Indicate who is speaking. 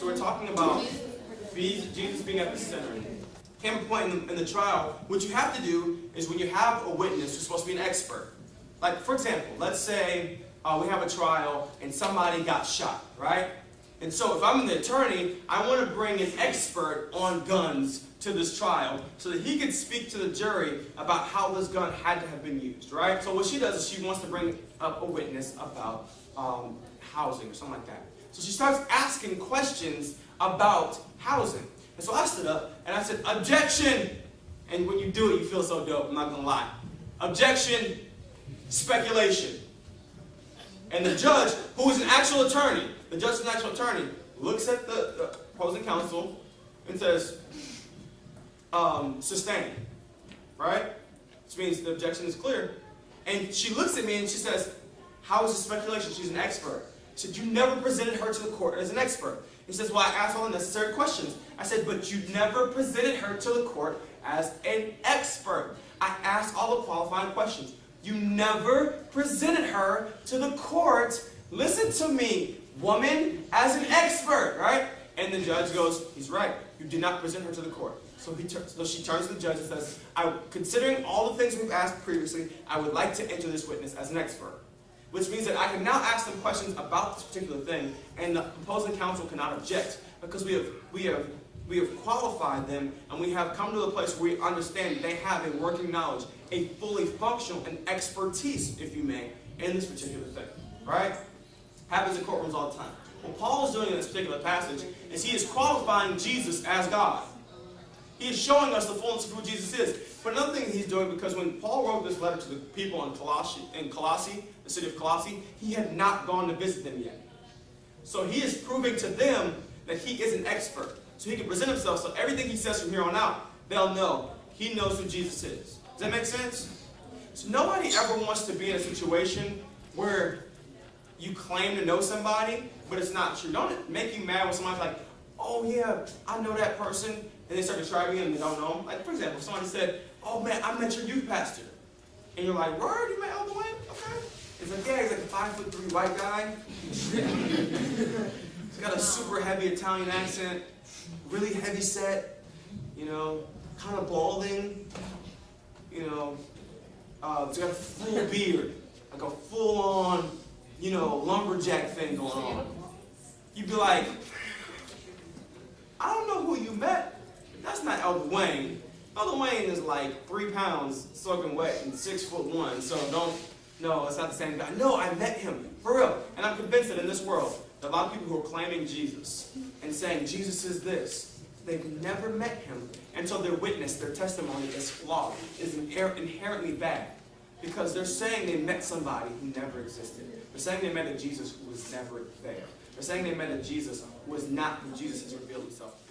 Speaker 1: So we're talking about Jesus being at the center. Him pointing in the trial. What you have to do is when you have a witness who's supposed to be an expert. Like, for example, let's say we have a trial and somebody got shot, right? And so if I'm the attorney, I want to bring an expert on guns to this trial so that he can speak to the jury about how this gun had to have been used, right? So what she does is she wants to bring up a witness about housing or something like that. So she starts asking questions about housing. And so I stood up and I said, objection! And when you do it, you feel so dope, I'm not going to lie. Objection, speculation. And the judge, who is an actual attorney, looks at the opposing counsel and says, sustain, right? Which means the objection is clear. And she looks at me and she says, how is it speculation? She's an expert. She said, you never presented her to the court as an expert. He says, well, I asked all the necessary questions. I said, but you never presented her to the court as an expert. I asked all the qualifying questions. You never presented her to the court, listen to me, woman, as an expert, right? And the judge goes, he's right. You did not present her to the court. So she turns to the judge and says, considering all the things we've asked previously, I would like to enter this witness as an expert. Which means that I can now ask them questions about this particular thing, and the opposing counsel cannot object because we have qualified them, and we have come to a place where we understand they have a working knowledge, a fully functional and expertise, if you may, in this particular thing. Right? Happens in courtrooms all the time. What Paul is doing in this particular passage is he is qualifying Jesus as God. He is showing us the fullness of who Jesus is. But another thing he's doing, because when Paul wrote this letter to the people in Colossae, the city of Colossae, he had not gone to visit them yet. So he is proving to them that he is an expert. So he can present himself, so everything he says from here on out, they'll know. He knows who Jesus is. Does that make sense? So nobody ever wants to be in a situation where you claim to know somebody, but it's not true. Don't it make you mad when somebody's like, oh yeah, I know that person, and they start describing him and they don't know him? Like, for example, if somebody said, oh man, I met your youth pastor. And you're like, word, you met Elder Wayne? Okay. It's like, yeah, he's like a 5'3" white guy. He's got a super heavy Italian accent, really heavy set, you know, kind of balding, you know, he's got a full beard, like a full-on, you know, lumberjack thing going on. You'd be like, I don't know who you met. That's not Elder Wayne. Elder Wayne is like 3 pounds soaking wet and 6'1", so no, it's not the same guy. No, I met him, for real. And I'm convinced that in this world, there are a lot of people who are claiming Jesus and saying Jesus is this. They've never met him until their witness, their testimony is flawed, is inherently bad. Because they're saying they met somebody who never existed. They're saying they met a Jesus who was never there. They're saying they met a Jesus who was not who Jesus has revealed himself to be.